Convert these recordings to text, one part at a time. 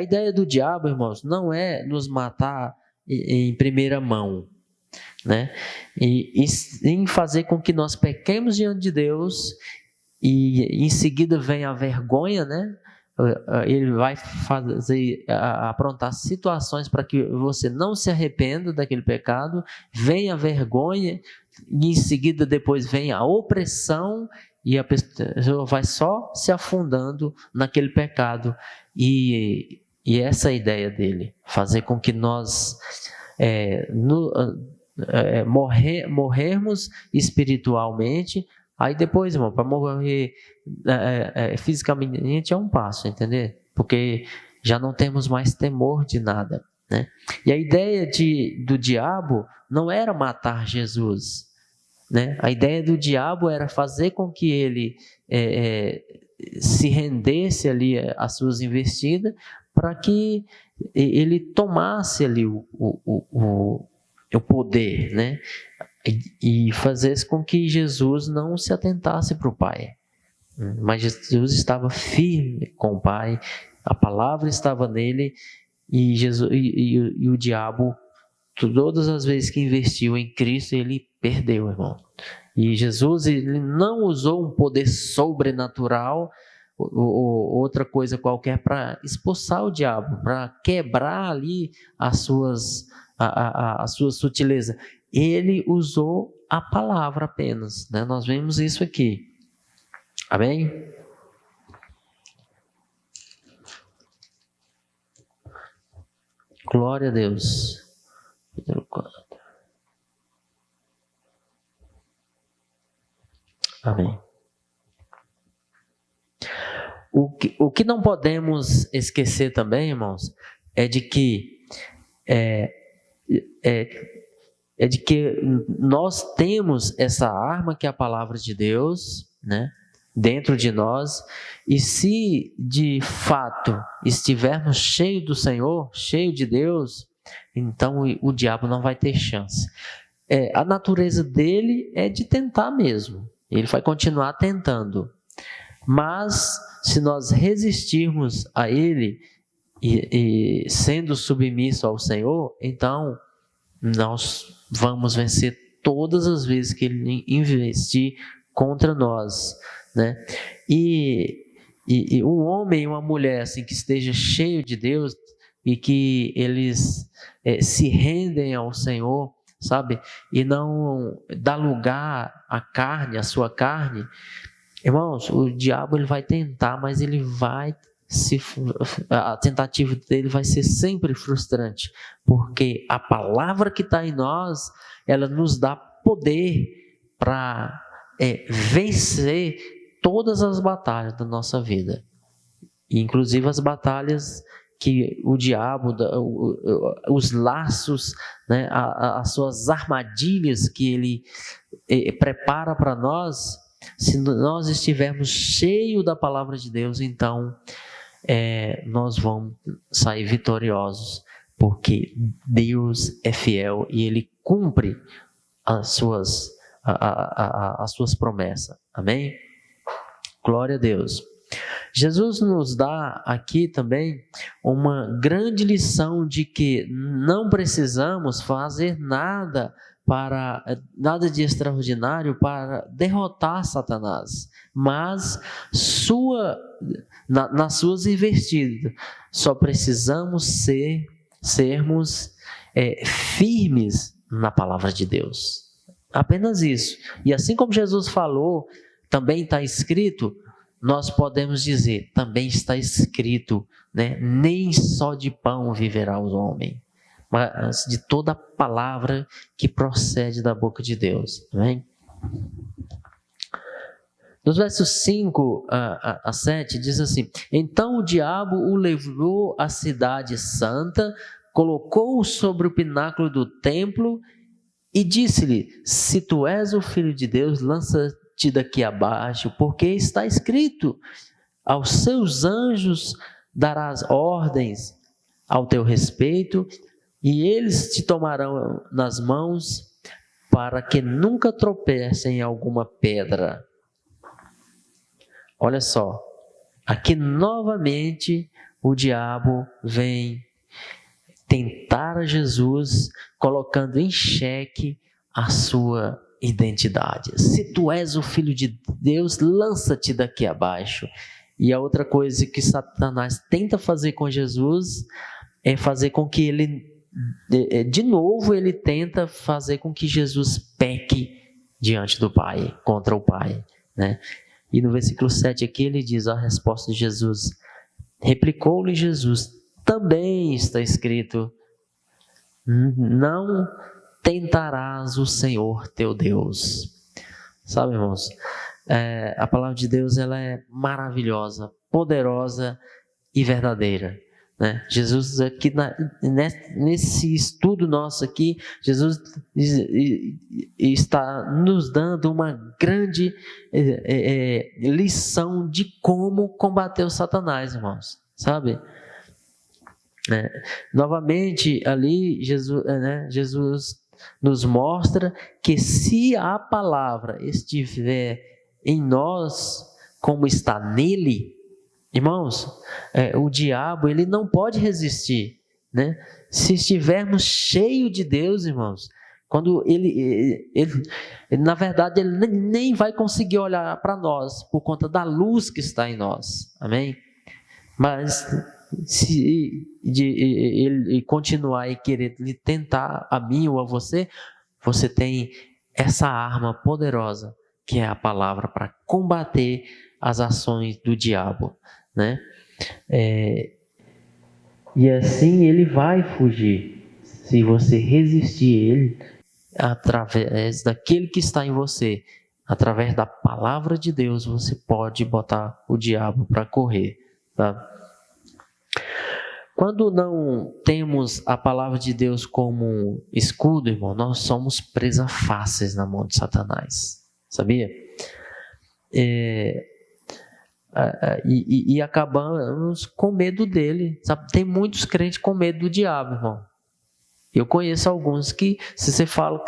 A ideia do diabo, irmãos, não é nos matar em primeira mão, né? E sim fazer com que nós pequemos diante de Deus e em seguida vem a vergonha, né? Ele vai aprontar situações para que você não se arrependa daquele pecado, vem a vergonha e em seguida depois vem a opressão e a pessoa vai só se afundando naquele pecado. E essa é a ideia dele, fazer com que nós morrermos espiritualmente. Aí depois, irmão, para morrer fisicamente é um passo, entendeu? Porque já não temos mais temor de nada, né? E a ideia do diabo não era matar Jesus, né? A ideia do diabo era fazer com que ele se rendesse ali às suas investidas, para que ele tomasse ali o poder, né? E fazesse com que Jesus não se atentasse para o Pai. Mas Jesus estava firme com o Pai, a palavra estava nele, e o diabo, todas as vezes que investiu em Cristo, ele perdeu, irmão. E Jesus, ele não usou um poder sobrenatural ou outra coisa qualquer para expulsar o diabo, para quebrar ali a sua sutileza. Ele usou a palavra apenas, né? Nós vemos isso aqui. Amém? Glória a Deus. Amém. O que não podemos esquecer também, irmãos, é de que nós temos essa arma que é a palavra de Deus, né, dentro de nós, e se de fato estivermos cheios do Senhor, cheio de Deus, então o diabo não vai ter chance. A natureza dele é de tentar mesmo, ele vai continuar tentando, mas se nós resistirmos a ele e sendo submisso ao Senhor, então nós vamos vencer todas as vezes que ele investir contra nós, né? E um homem e uma mulher assim que esteja cheio de Deus e que eles se rendem ao Senhor, sabe? E não dá lugar à carne, à sua carne. Irmãos, o diabo ele vai tentar, mas ele vai a tentativa dele vai ser sempre frustrante, porque a palavra que está em nós, ela nos dá poder para vencer todas as batalhas da nossa vida, inclusive as batalhas que o diabo, os laços, né, as suas armadilhas que ele prepara para nós. Se nós estivermos cheios da palavra de Deus, então nós vamos sair vitoriosos, porque Deus é fiel e Ele cumpre as suas promessas. Amém? Glória a Deus. Jesus nos dá aqui também uma grande lição de que não precisamos fazer nada de extraordinário para derrotar Satanás, mas nas suas investidas só precisamos sermos firmes na palavra de Deus, apenas isso. E assim como Jesus falou, também está escrito, nós podemos dizer, também está escrito, né? Nem só de pão viverá o homem, mas de toda palavra que procede da boca de Deus. Amém? Nos versos 5 a 7 diz assim: então o diabo o levou à cidade santa, colocou-o sobre o pináculo do templo e disse-lhe: se tu és o filho de Deus, lança-te daqui abaixo, porque está escrito, aos seus anjos darás ordens ao teu respeito, e eles te tomarão nas mãos, para que nunca tropecem em alguma pedra. Olha só, aqui novamente o diabo vem tentar a Jesus, colocando em xeque a sua identidade. Se tu és o Filho de Deus, lança-te daqui abaixo. E a outra coisa que Satanás tenta fazer com Jesus é fazer com que ele, de novo, ele tenta fazer com que Jesus peque diante do Pai, contra o Pai, né? E no versículo 7 aqui ele diz a resposta de Jesus. Replicou-lhe Jesus, também está escrito, não tentarás o Senhor teu Deus. Sabe, irmãos, a palavra de Deus ela é maravilhosa, poderosa e verdadeira, né? Jesus aqui, nesse estudo nosso aqui, Jesus está nos dando uma grande lição de como combater o Satanás, irmãos, sabe? Novamente, ali, Jesus nos mostra que se a palavra estiver em nós, como está nele, irmãos, o diabo ele não pode resistir, né? Se estivermos cheios de Deus, irmãos, quando ele na verdade, ele nem vai conseguir olhar para nós por conta da luz que está em nós, amém? Mas se ele continuar e querer lhe tentar a mim ou a você, você tem essa arma poderosa que é a palavra para combater as ações do diabo, né? E assim ele vai fugir se você resistir a ele através daquele que está em você. Através da palavra de Deus você pode botar o diabo para correr, tá? Quando não temos a palavra de Deus como escudo, irmão, nós somos presas fáceis na mão de Satanás, sabia? E acabamos com medo dele, sabe? Tem muitos crentes com medo do diabo, irmão. Eu conheço alguns que, se você fala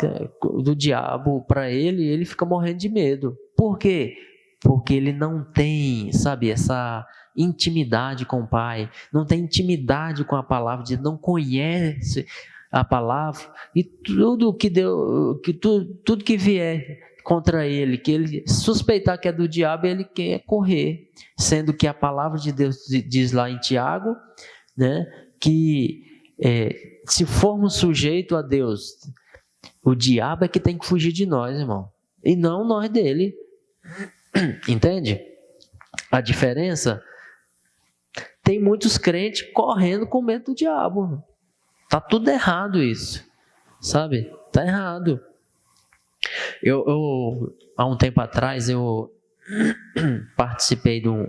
do diabo para ele, ele fica morrendo de medo. Por quê? Porque ele não tem, sabe, essa intimidade com o Pai, não tem intimidade com a palavra de Deus, não conhece a palavra, e tudo que vier contra ele, que ele suspeitar que é do diabo, ele quer correr, sendo que a palavra de Deus diz lá em Tiago, né, que se formos sujeitos a Deus, o diabo é que tem que fugir de nós, irmão, e não nós dele. Entende? A diferença? Tem muitos crentes correndo com medo do diabo. Tá tudo errado isso, sabe? Tá errado. Há um tempo atrás, eu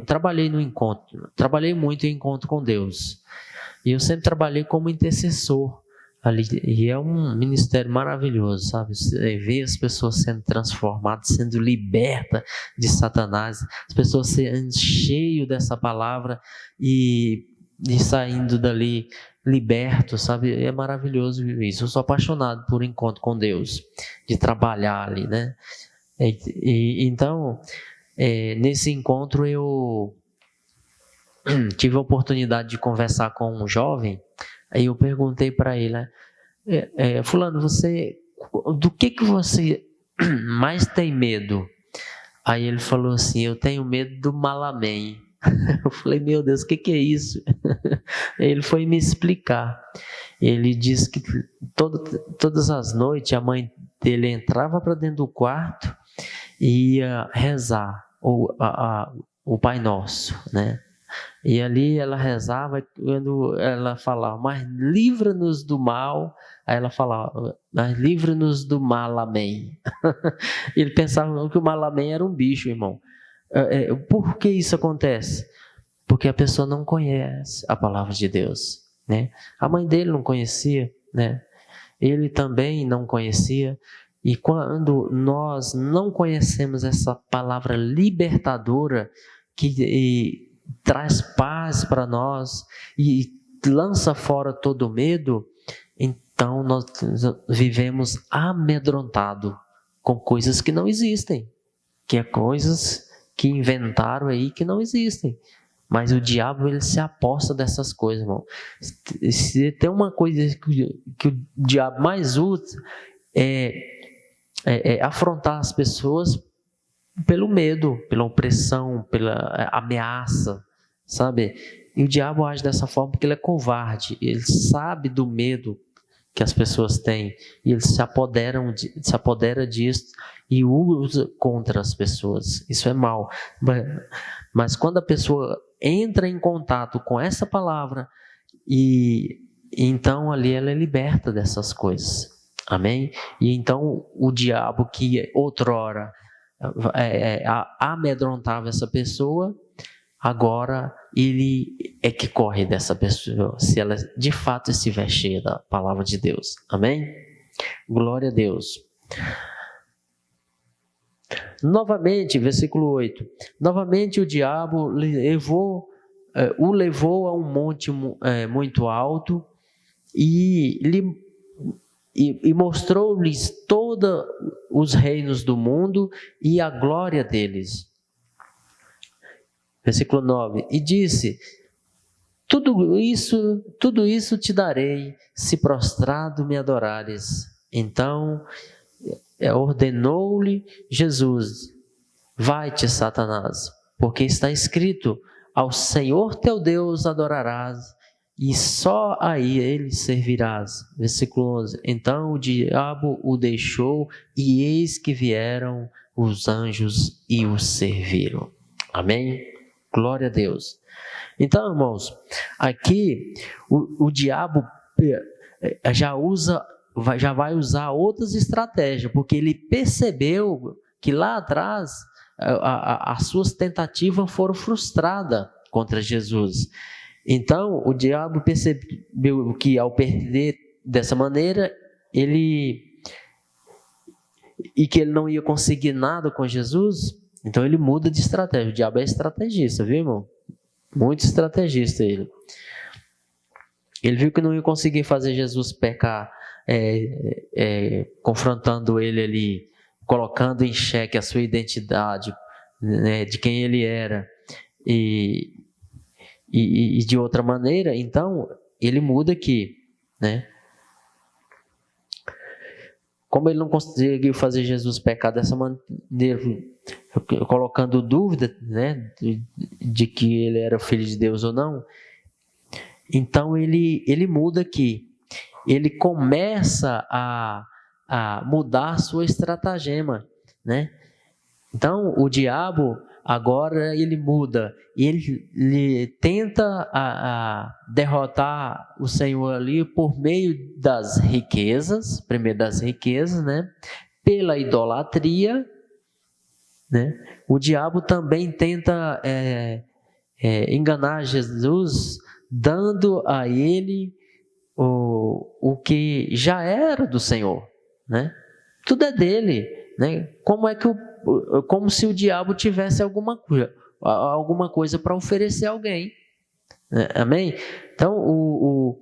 trabalhei no encontro, trabalhei muito em encontro com Deus. E eu sempre trabalhei como intercessor ali, e é um ministério maravilhoso, sabe? Você vê as pessoas sendo transformadas, sendo libertas de Satanás, as pessoas sendo cheias dessa palavra e saindo dali libertos, sabe? É maravilhoso isso. Eu sou apaixonado por encontro com Deus, de trabalhar ali, né? Então, nesse encontro eu tive a oportunidade de conversar com um jovem. Aí eu perguntei para ele, fulano, do que você mais tem medo? Aí ele falou assim, eu tenho medo do Malamém. Eu falei, meu Deus, o que é isso? Ele foi me explicar. Ele disse que todas as noites a mãe dele entrava para dentro do quarto e ia rezar o Pai Nosso, né? E ali ela rezava, quando ela falava, mas livra-nos do mal, aí ela falava, mas livra-nos do Malamém. Ele pensava que o Malamém era um bicho, irmão. Por que isso acontece? Porque a pessoa não conhece a palavra de Deus, né? A mãe dele não conhecia, né? Ele também não conhecia. E quando nós não conhecemos essa palavra libertadora que traz paz para nós e lança fora todo medo, então nós vivemos amedrontado com coisas que não existem, que é coisas que inventaram aí que não existem, Mas o diabo, ele se aposta dessas coisas, irmão. Se tem uma coisa que o diabo mais usa, é afrontar as pessoas pelo medo, pela opressão, pela ameaça, sabe? E o diabo age dessa forma porque ele é covarde. Ele sabe do medo que as pessoas têm e ele se apodera disso e usa contra as pessoas. Isso é mal. Mas quando a pessoa entra em contato com essa palavra, e então ali ela é liberta dessas coisas. Amém? E então o diabo que outrora amedrontava essa pessoa, agora ele é que corre dessa pessoa, se ela de fato estiver cheia da palavra de Deus. Amém? Glória a Deus. Novamente, versículo 8. Novamente o diabo o levou a um monte muito alto e mostrou-lhes todos os reinos do mundo e a glória deles. Versículo 9. E disse: tudo isso te darei, se prostrado me adorares. Então ordenou-lhe Jesus: vai-te, Satanás, porque está escrito: ao Senhor teu Deus adorarás, e só a ele servirás. Versículo 11. Então o diabo o deixou, e eis que vieram os anjos e o serviram. Amém? Glória a Deus. Então, irmãos, aqui o diabo já vai usar outras estratégias, porque ele percebeu que lá atrás as suas tentativas foram frustradas contra Jesus. Então, o diabo percebeu que ao perder dessa maneira, e que ele não ia conseguir nada com Jesus, então ele muda de estratégia. O diabo é estrategista, viu, irmão? Muito estrategista ele. Ele viu que não ia conseguir fazer Jesus pecar, confrontando ele ali, colocando em xeque a sua identidade, né, de quem ele era, e de outra maneira, então ele muda aqui, né? Como ele não conseguiu fazer Jesus pecar dessa maneira, colocando dúvida, né, de que ele era filho de Deus ou não, então ele muda aqui. Ele começa a mudar a sua estratagema, né? Então o diabo agora ele muda, ele tenta derrotar o Senhor ali por meio das riquezas, primeiro das riquezas, né? Pela idolatria, né? O diabo também tenta enganar Jesus, dando a ele o que já era do Senhor, né? Tudo é dele, né? Como se o diabo tivesse alguma coisa para oferecer a alguém, né? Amém? Então o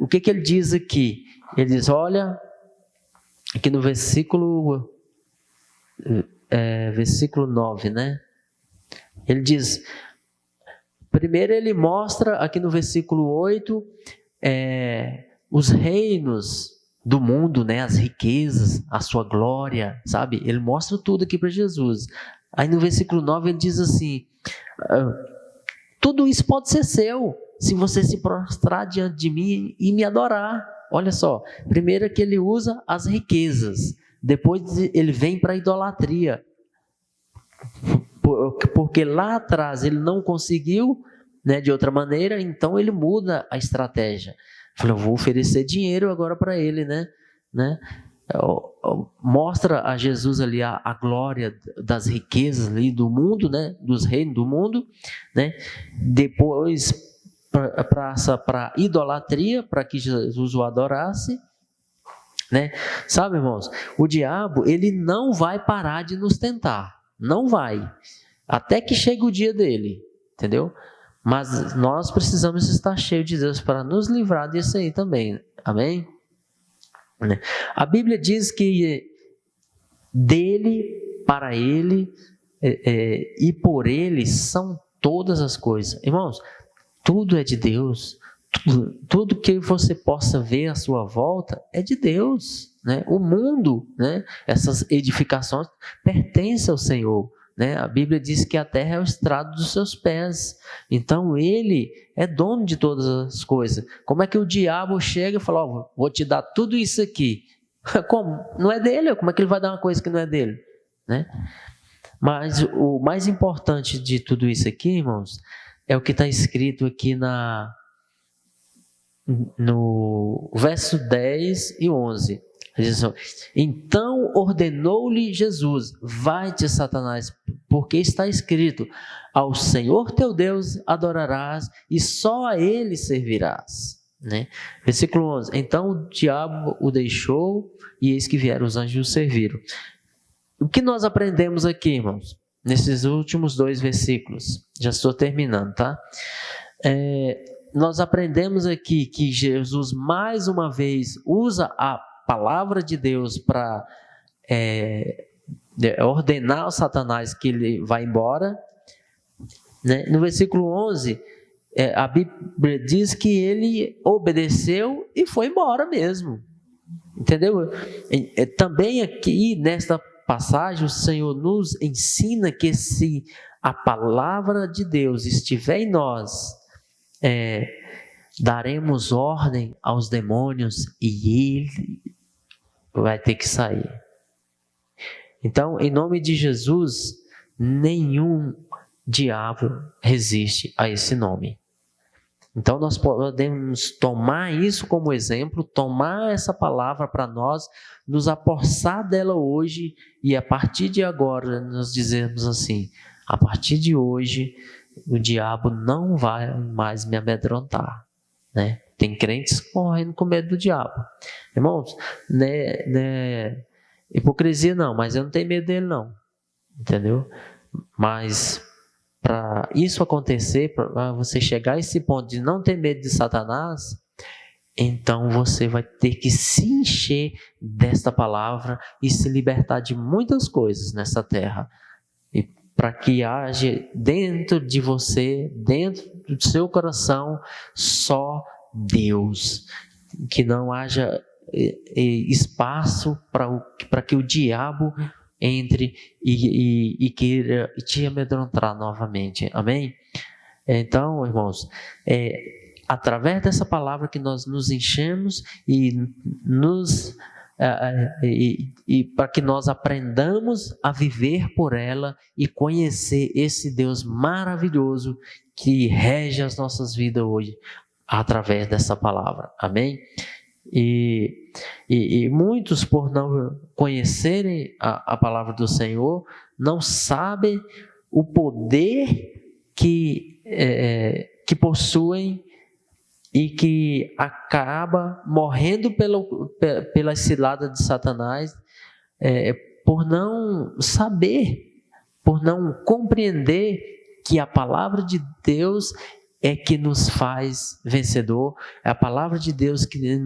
que ele diz aqui? Ele diz, olha, aqui no versículo 9, né? Ele diz, primeiro ele mostra aqui no versículo 8 os reinos do mundo, né? As riquezas, a sua glória, sabe? Ele mostra tudo aqui para Jesus. Aí no versículo 9 ele diz assim, tudo isso pode ser seu, se você se prostrar diante de mim e me adorar. Olha só, primeiro que ele usa as riquezas, depois ele vem para a idolatria, porque lá atrás ele não conseguiu, né, de outra maneira, então ele muda a estratégia. Falou, vou oferecer dinheiro agora para ele, né? Mostra a Jesus ali a glória das riquezas ali do mundo, né? Dos reinos do mundo, né? Depois para idolatria, para que Jesus o adorasse, né? Sabe, irmãos, o diabo ele não vai parar de nos tentar, não vai, até que chegue o dia dele, entendeu? Mas nós precisamos estar cheios de Deus para nos livrar disso aí também. Amém? A Bíblia diz que dele, para ele, e por Ele são todas as coisas. Irmãos, tudo é de Deus. Tudo que você possa ver à sua volta é de Deus, né? O mundo, né? Essas edificações pertencem ao Senhor, né? A Bíblia diz que a terra é o estrado dos seus pés. Então Ele é dono de todas as coisas. Como é que o diabo chega e fala: ó, vou te dar tudo isso aqui? Como? Não é dele? Como é que ele vai dar uma coisa que não é dele, né? Mas o mais importante de tudo isso aqui, irmãos, é o que está escrito aqui no verso 10 e 11. Diz assim: então ordenou-lhe Jesus: vai-te, Satanás, porque está escrito: ao Senhor teu Deus adorarás e só a Ele servirás. Né? Versículo 11. Então o diabo o deixou e eis que vieram os anjos e o serviram. O que nós aprendemos aqui, irmãos, nesses últimos 2 versículos? Já estou terminando, tá? Nós aprendemos aqui que Jesus, mais uma vez, usa a palavra de Deus para ordenar ao Satanás que ele vá embora. Né? No versículo 11, a Bíblia diz que ele obedeceu e foi embora mesmo. Entendeu? Também aqui, nesta passagem, o Senhor nos ensina que se a palavra de Deus estiver em nós, daremos ordem aos demônios e ele vai ter que sair. Então, em nome de Jesus, nenhum diabo resiste a esse nome. Então, nós podemos tomar isso como exemplo, tomar essa palavra para nós, nos apossar dela hoje e a partir de agora nós dizermos assim: a partir de hoje o diabo não vai mais me amedrontar, né? Tem crentes correndo com medo do diabo. Irmãos, né, hipocrisia não, mas eu não tenho medo dele não, entendeu? Mas para isso acontecer, para você chegar a esse ponto de não ter medo de Satanás, então você vai ter que se encher desta palavra e se libertar de muitas coisas nessa terra. E para que haja dentro de você, dentro do seu coração, só Deus. Que não haja espaço para que o diabo entre e queira te amedrontar novamente. Amém? Então, irmãos, através dessa palavra que nós nos enchemos e para que nós aprendamos a viver por ela e conhecer esse Deus maravilhoso que rege as nossas vidas hoje através dessa palavra. Amém? E muitos, por não conhecerem a palavra do Senhor, não sabem o poder que possuem e que acaba morrendo pela cilada de Satanás, por não saber, por não compreender que a palavra de Deus é que nos faz vencedor, é a palavra de Deus que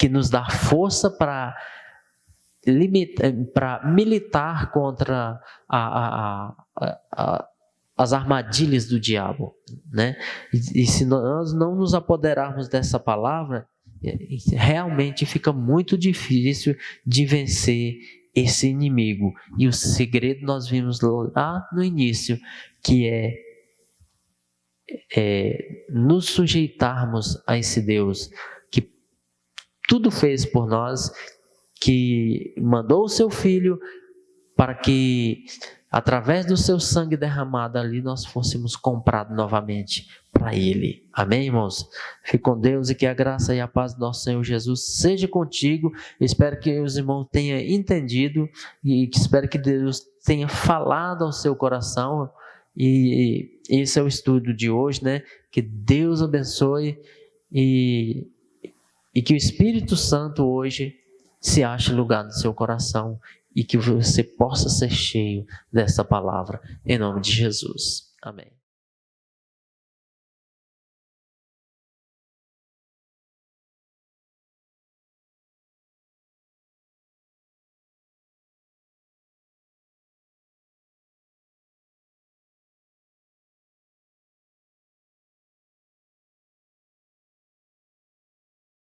nos dá força para militar contra as armadilhas do diabo, né? E se nós não nos apoderarmos dessa palavra, realmente fica muito difícil de vencer esse inimigo. E o segredo nós vimos lá no início, que é nos sujeitarmos a esse Deus que tudo fez por nós, que mandou o seu Filho para que através do seu sangue derramado ali nós fôssemos comprados novamente para Ele. Amém, irmãos? Fique com Deus e que a graça e a paz do nosso Senhor Jesus seja contigo. Eu espero que os irmãos tenham entendido e espero que Deus tenha falado ao seu coração. E esse é o estudo de hoje, né? Que Deus abençoe e que o Espírito Santo hoje se ache lugar no seu coração e que você possa ser cheio dessa palavra, em nome de Jesus. Amém.